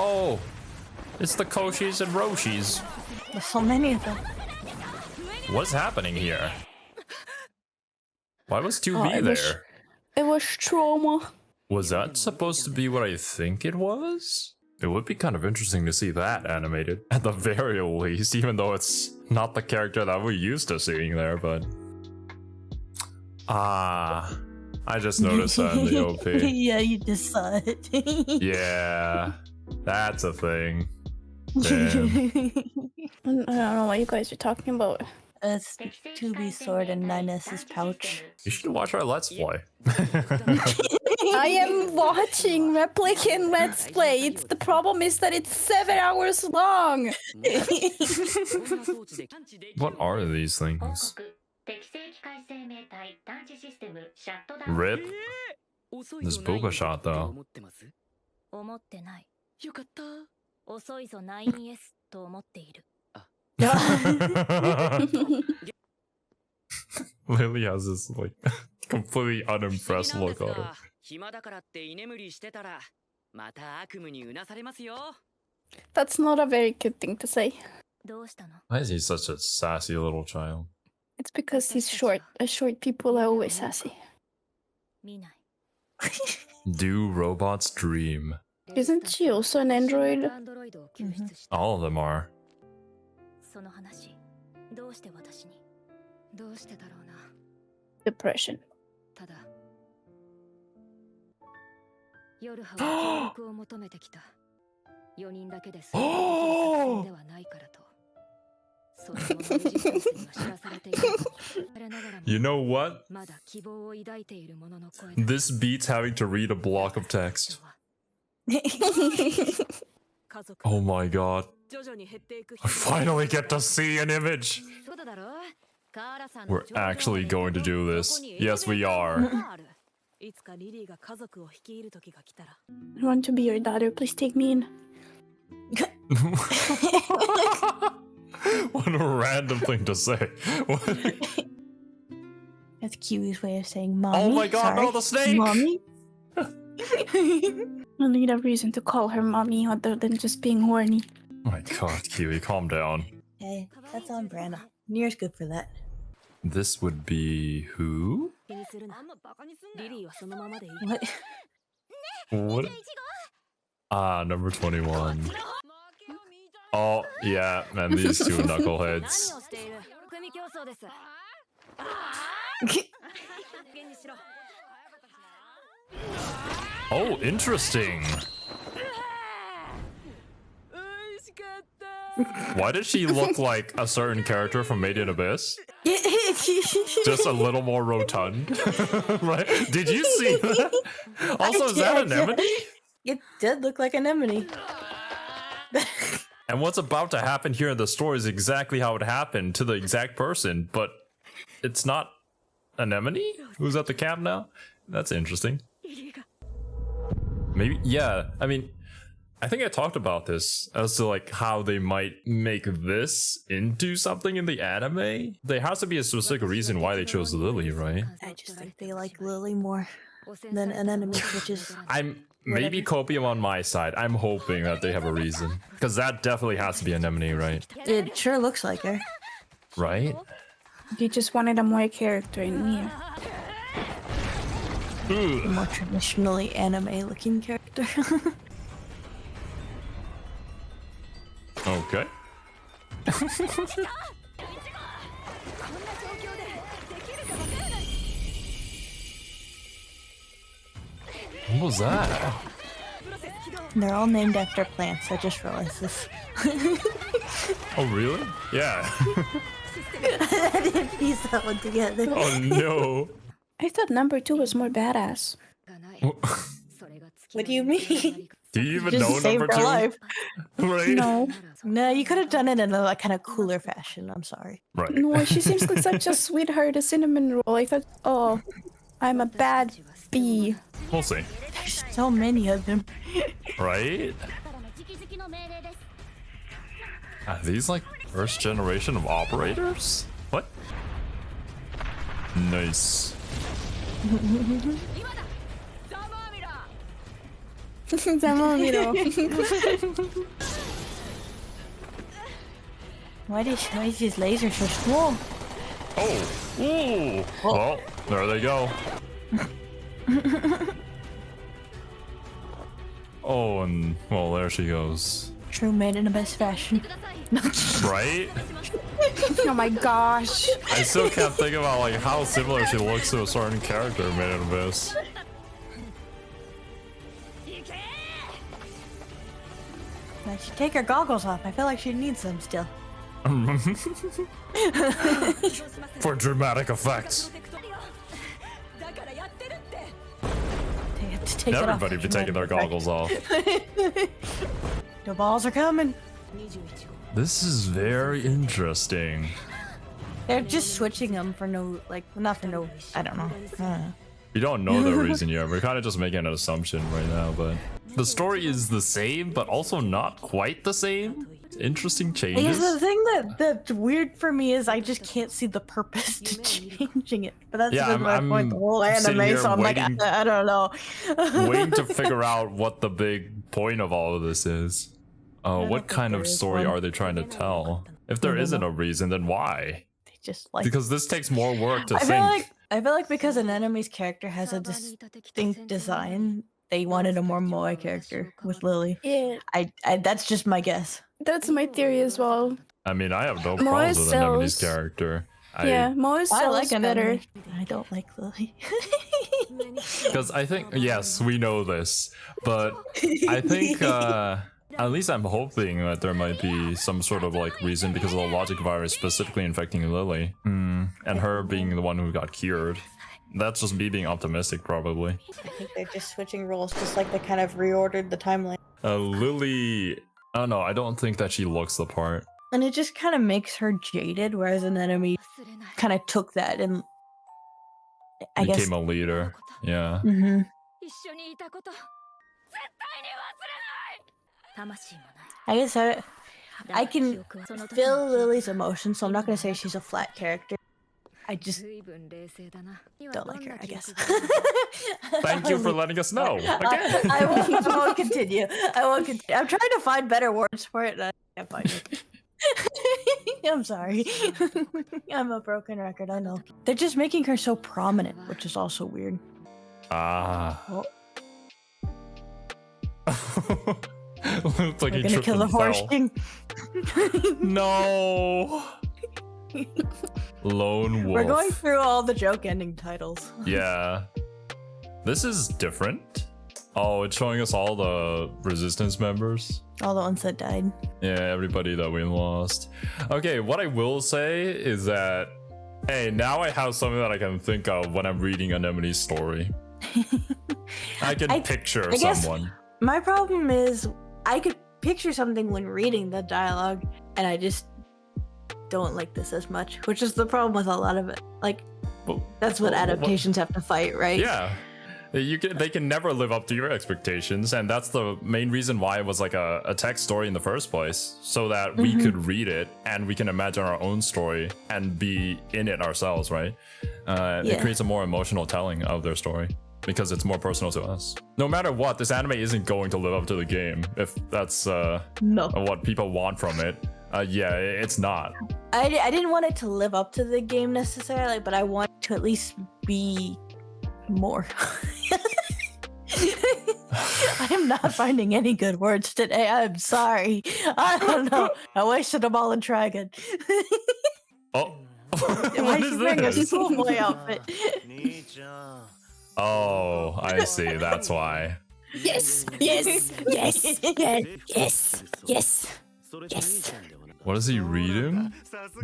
Oh, it's the Koshis and Roshis. There's so many of them. What's happening here? Why was 2B there? It was trauma. Was that supposed to be what I think it was? It would be kind of interesting to see that animated, at the very least, even though it's not the character that we're used to seeing there, but... Ah, I just noticed that in the OP. Yeah, you just saw it. Yeah, that's a thing. Damn. I don't know what you guys are talking about. It's 2B sword and 9S's pouch. You should watch our Let's Play. I am watching Replicant Let's Play. The problem is that it's 7 hours long. What are these things? Rip? This booba shot though. Lilly has this like completely unimpressed look on her. That's not a very good thing to say. Why is he such a sassy little child? It's because he's short. Short people are always sassy. Do robots dream? Isn't she also an android? Mm-hmm. All of them are. Depression. You know what? This beats having to read a block of text. Oh my god. I finally get to see an image. We're actually going to do this. Yes, we are. I want to be your daughter. Please take me in. What a random thing to say. That's Kiwi's way of saying mommy. Oh my god, Sorry. no, the snake! Mommy? I need a reason to call her mommy other than just being horny. Oh my god, Kiwi, calm down. Hey, that's on brand. Nier's good for that. This would be who? What? What? Ah, number 21. Oh, yeah, man, these two knuckleheads. Oh, interesting. Why does she look like a certain character from Made in Abyss? Just a little more rotund, right? Did you see that? Also, is that Anemone? It did look like Anemone. And what's about to happen here in the story is exactly how it happened to the exact person, but it's not Anemone who's at the camp now? That's interesting. Maybe, yeah, I mean, I think I talked about this as to like how they might make this into something in the anime. There has to be a specific reason why they chose Lilly, right? I just think they like Lilly more than Anemone, which is... I'm maybe copium on my side. I'm hoping that they have a reason. Because that definitely has to be Anemone, right? It sure looks like her. Right? You just wanted a more character in Nier. A more traditionally anime-looking character. Okay. What was that? They're all named after plants. I just realized this. Oh, really? Yeah. I didn't piece that one together. Oh, no. I thought number 2 was more badass. What do you mean? Do you even Just know saved number her 2? life. Right? No. No, you could have done it in a like, kind of cooler fashion. I'm sorry. Right. No, she seems like such a sweetheart, a cinnamon roll. I thought, oh, I'm a bad bee. We'll see. There's so many of them. Right? Are these like first generation of operators? What? Nice. Someone, you know. Why is his laser so small? Oh, ooh. Well, there they go. Oh, and well, there she goes. True made in the best fashion. Right? Oh my gosh. I still can't think about like how similar she looks to a certain character made in Abyss. I should take her goggles off. I feel like she needs them still. For dramatic effects. Take it off. Everybody be taking their goggles off. The balls are coming. This is very interesting. They're just switching them for no, like, not for no, I don't know. We don't know the reason yet. We're kind of just making an assumption right now, but the story is the same, but also not quite the same. Interesting I guess changes. the thing that's weird for me is I just can't see the purpose to changing it. But that's Yeah, my point. The whole sitting anime, here so I'm like, waiting- I don't know. Waiting to figure out what the big point of all of this is. don't What think kind there of is story one. are they trying to tell? If there don't isn't know. a reason, then why? They just like. Because this takes more work to I think. feel like because an enemy's character has a distinct design, they wanted a more moe character with Lilly. Yeah, I that's just my guess. that's my theory as well. I mean, I have no More problems with Anemone's sells- character. Yeah, Moe I like sells better. Anemone. I don't like Lilly. Because I think, yes, we know this, but I think, at least I'm hoping that there might be some sort of like reason because of the logic virus specifically infecting Lilly. And her being the one who got cured. That's just me being optimistic, probably. I think they're just switching roles, just like they kind of reordered the timeline. Lily, I don't know, I don't think that she looks the part. And it just kind of makes her jaded, whereas an enemy kind of took that and I guess. Became a leader. Yeah. Mhm. I guess I can feel Lily's emotions, so I'm not gonna say she's a flat character. I just don't like her, I guess. Thank you for letting us know. Again. I won't continue. I won't continue. I'm trying to find better words for it, and I can't find it. I'm sorry. I'm a broken record, I know. They're just making her so prominent, which is also weird. Ah. Oh. Looks like We're he gonna tripped kill the and horse fell. king. No. Lone wolf. We're going through all the joke ending titles. Yeah. This is different. Oh, it's showing us all the resistance members. All the ones that died. Yeah, everybody that we lost. Okay, what I will say is that, hey, now I have something that I can think of when I'm reading Anemone's story. I can picture I guess- someone. My problem is I could picture something when reading the dialogue, and I just don't like this as much, which is the problem with a lot of it. Like, Well, that's what well, adaptations have to fight, right? Yeah. They can never live up to your expectations, and that's the main reason why it was like a text story in the first place, so that we could read it and we can imagine our own story and be in it ourselves, right? It Yeah. creates a more emotional telling of their story because it's more personal to us. No matter what, this anime isn't going to live up to the game if that's No. what people want from it. Yeah, it's not. I didn't want it to live up to the game necessarily, but I want it to at least be more. I am not finding any good words today. I'm sorry. I don't know. I wasted them all in Dragon. Oh, Why what is is she wearing a this? schoolboy outfit? Oh, I see. That's why. Yes, yes, yes, yes, yes, yes, yes. What is he reading?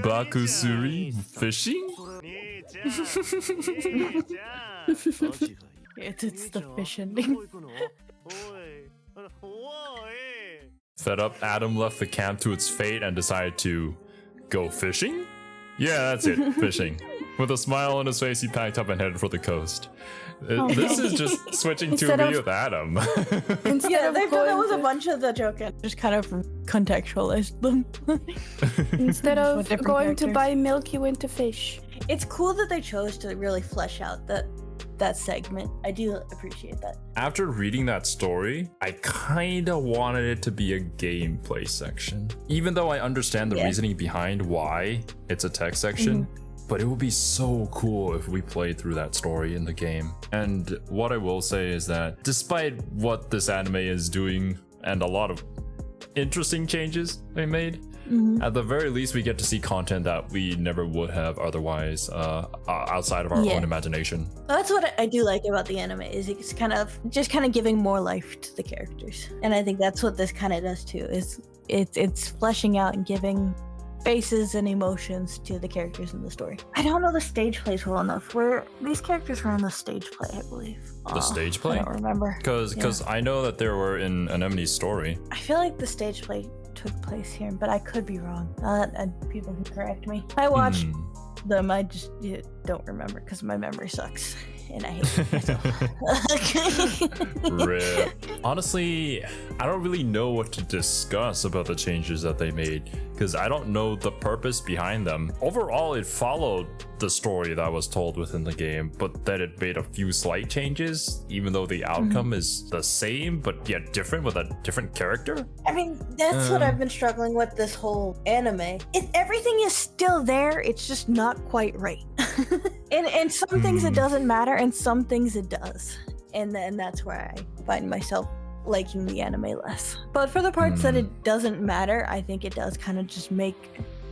Bakusuri fishing? It's the fish ending. Fed up, Adam left the camp to its fate and decided to go fishing? Yeah, that's it, fishing. With a smile on his face, he packed up and headed for the coast. This is just switching to Instead me of- with Adam. Instead Yeah, of they've done that going with a to- bunch of the joke and just kind of contextualized them. Instead With of different going to characters. buy milk, you went to fish. It's cool that they chose to really flesh out that that segment. I do appreciate that. After reading that story, I kind of wanted it to be a gameplay section. Even though I understand the reasoning behind why it's a text section, but it would be so cool if we played through that story in the game. And what I will say is that despite what this anime is doing and a lot of interesting changes they made, at the very least we get to see content that we never would have otherwise outside of our own imagination. That's what I do like about the anime, is it's kind of giving more life to the characters, and I think that's what this kind of does too, is it's fleshing out and giving faces and emotions to the characters in the story. I don't know the stage plays well enough. Where these characters were in the stage play, I believe. The stage play? I don't remember. Because I know that there were in Anemone's story. I feel like the stage play took place here, but I could be wrong. And people can correct me. I watched them. I just don't remember because my memory sucks. And I hate myself. Rip. Honestly, I don't really know what to discuss about the changes that they made because I don't know the purpose behind them. Overall, it followed the story that was told within the game, but that it made a few slight changes, even though the outcome is the same, but yet different with a different character. I mean, that's what I've been struggling with this whole anime. Everything is still there, it's just not quite right. And some things it doesn't matter, and some things it does. And then that's where I find myself liking the anime less. But for the parts that it doesn't matter, I think it does kind of just make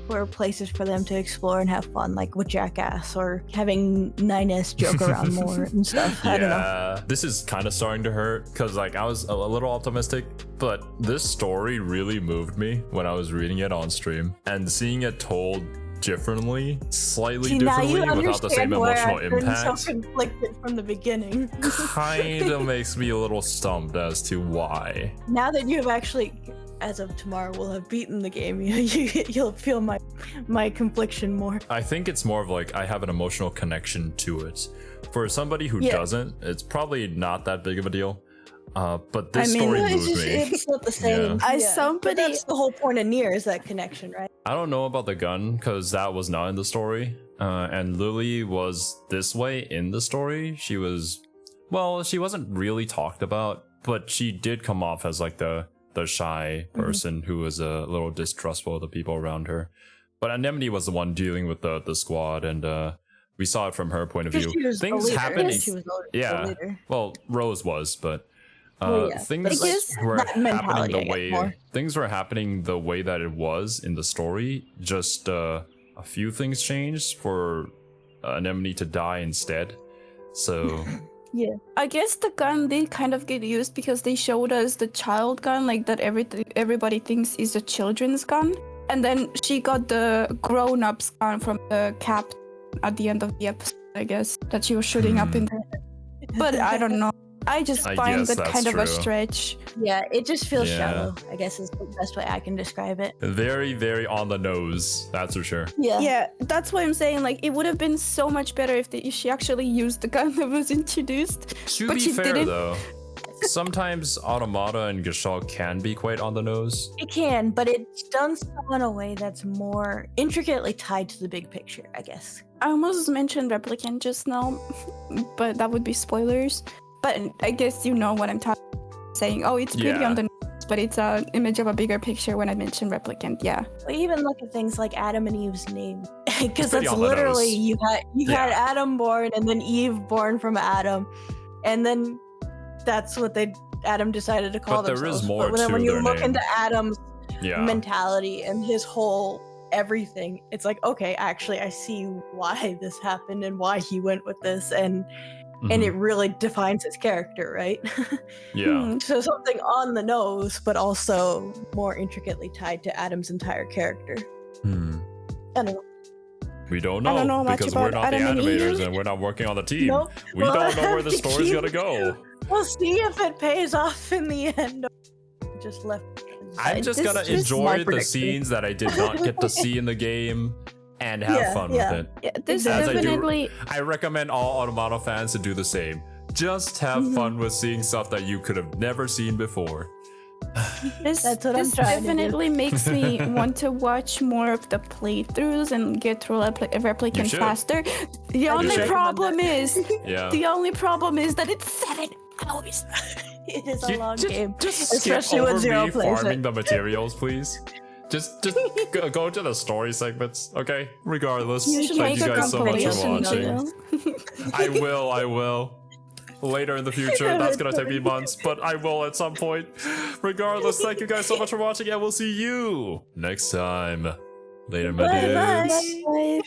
for places for them to explore and have fun, like with Jackass or having 9S joke around more and stuff. I don't know. This is kind of starting to hurt because like I was a little optimistic, but this story really moved me when I was reading it on stream and seeing it told differently, slightly differently, without the same emotional impact. So conflicted from the beginning. Kind of makes me a little stumped as to why. Now that you have actually, as of tomorrow, will have beaten the game, you'll feel my confliction more. I think it's more of like I have an emotional connection to it. For somebody who doesn't, it's probably not that big of a deal. But this story moved me. It's not the same. But that's the whole point of Nier, is that connection, right? I don't know about the gun because that was not in the story. And Lilly was this way in the story. She wasn't really talked about, but she did come off as like the shy person who was a little distrustful of the people around her. But Anemone was the one dealing with the squad, and we saw it from her point of view. Things happening. Well, Rose was, but things were happening the way that it was in the story. Just a few things changed for Anemone to die instead. So yeah, I guess the gun did kind of get used because they showed us the child gun, like that everybody thinks is a children's gun, and then she got the grown-ups gun from the cap at the end of the episode, I guess, that she was shooting up in there. But I don't know. I just find that kind of a stretch. Yeah, it just feels shallow, I guess is the best way I can describe it. Very, very on the nose, that's for sure. Yeah, that's what I'm saying. Like, it would have been so much better if she actually used the gun that was introduced. To be fair, though, sometimes Automata and Gestalt can be quite on the nose. It can, but it's done so in a way that's more intricately tied to the big picture, I guess. I almost mentioned Replicant just now, but that would be spoilers. But I guess you know what I'm talking about, saying, oh, it's pretty on the nose, but it's an image of a bigger picture when I mentioned Replicant, We even look at things like Adam and Eve's name. Because that's literally, you had Adam born and then Eve born from Adam. And then that's what Adam decided to call themselves. But there is more but to when you their look name. into Adam's mentality and his whole everything, it's like, okay, actually, I see why this happened and why he went with this. And it really defines his character, right? So something on the nose, but also more intricately tied to Adam's entire character. I don't know. We don't know because we're not the animators and we're not working on the team. We don't know where the story's gonna go. We'll see if it pays off in the end. Just left. I'm just gonna enjoy the scenes that I did not get to see in the game and have fun with it. Yeah, this definitely. I recommend all Automata fans to do the same. Just have fun with seeing stuff that you could have never seen before. This, That's what I'm this trying to do. definitely makes me want to watch more of the playthroughs and get through Replicant should. faster. The only recommend problem that. is Yeah. the only problem is that it's 7 hours. It is a long game, Just especially skip when over Zero me plays farming it. the materials, please. Just go to the story segments, okay? Regardless, You should thank make you a guys so much for compilation watching. video. I will. Later in the future, that's gonna take me months, but I will at some point. Regardless, thank you guys so much for watching, and we'll see you next time. Later, my dudes. Bye.